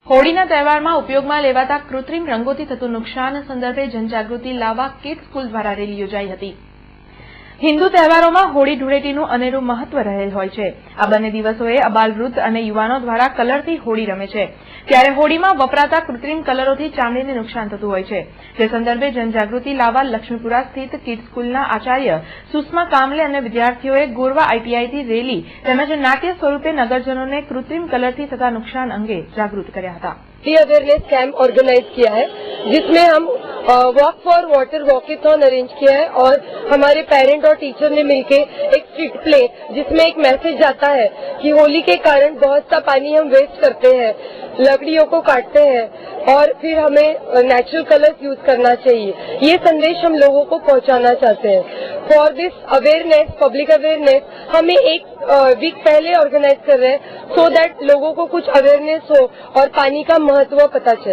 હોળીના તહેવારમાં ઉપયોગમાં લેવાતા કૃત્રિમ રંગોથી થતું નુકસાન સંદર્ભે જનજાગૃતિ લાવવા કિડ સ્કૂલ દ્વારા રેલી યોજાઈ હતી। હિન્દુ તહેવારોમાં હોળી ધૂળેટીનું અનેરું મહત્વ રહેલ હોય છે। આ બંને દિવસોએ અબાલવૃદ્ધ અને યુવાનો દ્વારા કલરથી હોળી રમે છે, ત્યારે હોળીમાં વપરાતા કૃત્રિમ કલરોથી ચામડીને નુકસાન થતું હોય છે, જે સંદર્ભે જનજાગૃતિ લાવવા લક્ષ્મીપુરા સ્થિત કિડ સ્કૂલના આચાર્ય સુષ્મા કામલે અને વિદ્યાર્થીઓએ ગોરવા આઈટીઆઈથી રેલી તેમજ નાટ્ય સ્વરૂપે નગરજનોને કૃત્રિમ કલરથી થતા નુકસાન અંગે जागरूक કર્યા હતા। अवेयरनेस कैंप ऑर्गेनाइज किया है, जिसमें हम walk for water walkathon arrange किया है और हमारे पेरेंट और टीचर ने मिलके एक स्ट्रीट प्ले जिसमें एक मैसेज जाता है कि होली के कारण बहुत सा पानी हम वेस्ट करते हैं, लकड़ियों को काटते हैं और फिर हमें नेचुरल कलर्स यूज करना चाहिए। ये संदेश हम लोगों को पहुंचाना चाहते हैं। For this awareness, public awareness, हमें एक वीक पहले ऑर्गेनाइज कर रहे हैं सो दैट लोगों को कुछ अवेयरनेस हो और पानी का महत्व पता चले।